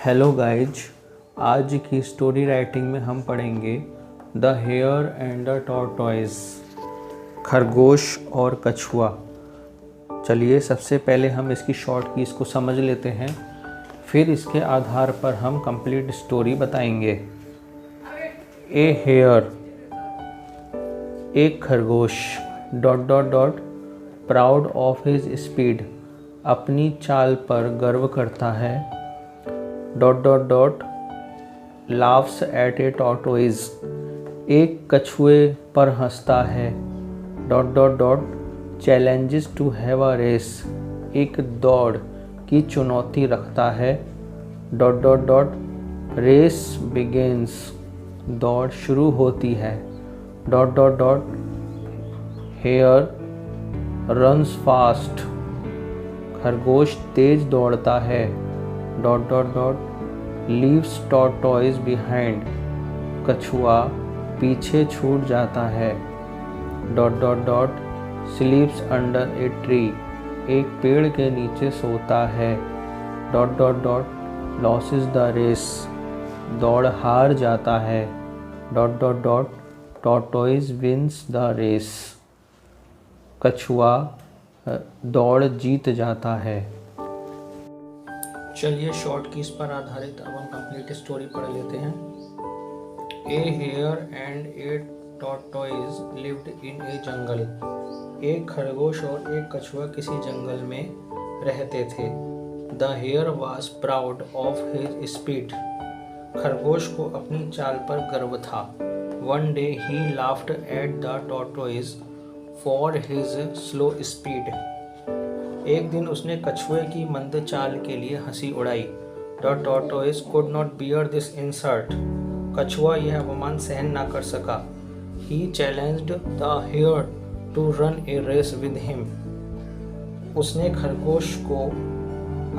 Hello guys, आज की story writing में हम पढ़ेंगे the hare and the tortoise, खरगोश और कछुआ। चलिए सबसे पहले हम इसकी शॉर्ट कीज को समझ लेते हैं, फिर इसके आधार पर हम कंप्लीट स्टोरी बताएंगे। ए हेयर, एक खरगोश, प्राउड ऑफ हिज स्पीड, अपनी चाल पर गर्व करता है, laughs at a tortoise, एक कछुए पर हंसता है, challenges to have a race, एक दौड़ की चुनौती रखता है, race begins, दौड़ शुरू होती है, hare runs fast, खरगोश तेज दौड़ता है, leaves tortoise behind, कछुआ पीछे छूट जाता है, sleeps under a tree, एक पेड़ के नीचे सोता है, loses the race, दौड़ हार जाता है, tortoise wins the race, कछुआ दौड़ जीत जाता है। चलिए शॉर्ट कीज पर आधारित अब हम कंप्लीट स्टोरी पढ़ लेते हैं। A hare and a tortoise lived in a jungle, एक खरगोश और एक कछुआ किसी जंगल में रहते थे। The hare was proud of his speed, खरगोश को अपनी चाल पर गर्व था। One day he laughed at the tortoise for his slow speed, एक दिन उसने कछुए की मंद चाल के लिए हंसी उड़ाई। The tortoise could not bear this insult, कछुआ यह अपमान सहन ना कर सका। He challenged the hare to run a race with him, उसने खरगोश को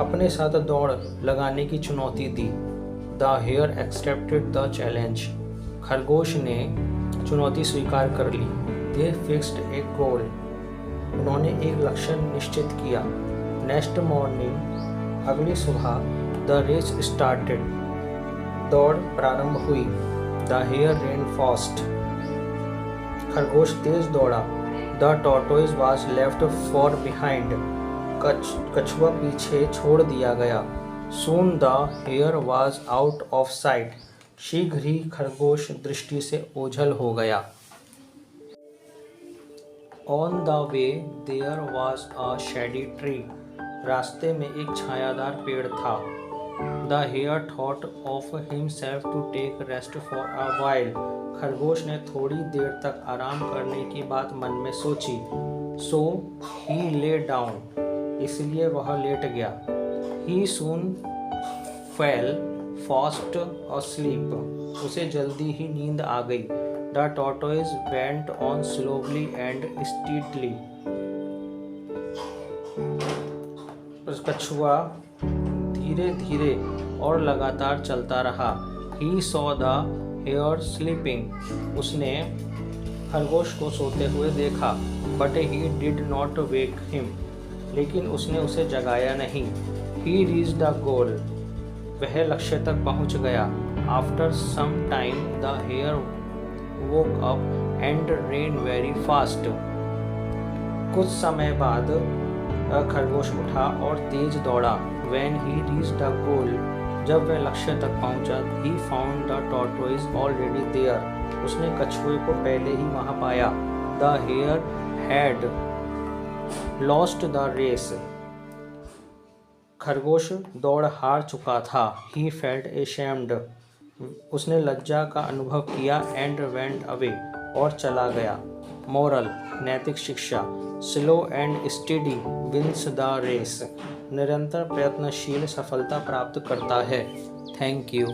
अपने साथ दौड़ लगाने की चुनौती दी। The hare accepted the challenge, खरगोश ने चुनौती स्वीकार कर ली। दे फिक्स्ड ए गोल, उन्होंने एक लक्ष्य निश्चित किया। नेक्स्ट मॉर्निंग, अगली सुबह, द रेस स्टार्टेड, दौड़ प्रारंभ हुई। द हेयर रेन फास्ट, खरगोश तेज दौड़ा। The tortoise was left for behind, कछुआ पीछे छोड़ दिया गया। Soon the hare was out of sight, शीघ्र ही खरगोश दृष्टि से ओझल हो गया। On the way there was a shady tree, रास्ते में एक छायादार पेड़ था। The hare thought of himself to take rest for a while, खरगोश ने थोड़ी देर तक आराम करने की बात मन में सोची। So he lay down, इसलिए वह लेट गया। He soon fell fast asleep, उसे जल्दी ही नींद आ गई। The tortoise went on slowly and steadily, कछुआ धीरे धीरे और लगातार चलता रहा। He saw the hare sleeping, उसने खरगोश को सोते हुए देखा। But he did not wake him, लेकिन उसने उसे जगाया नहीं। He reached the goal, वह लक्ष्य तक पहुंच गया। After some time the hare woke up and ran very fast, कुछ समय बाद खरगोश उठा और तेज दौड़ा। When he reached the goal, जब वह लक्ष्य तक पहुंचा, he found the tortoise already there, उसने कछुए को पहले ही वहां पाया। The hare had lost the race, खरगोश दौड़ हार चुका था। He felt ashamed, उसने लज्जा का अनुभव किया। एंड वेंट अवे, और चला गया। मोरल, नैतिक शिक्षा, slow and steady wins the race, निरंतर प्रयत्नशील सफलता प्राप्त करता है। Thank you.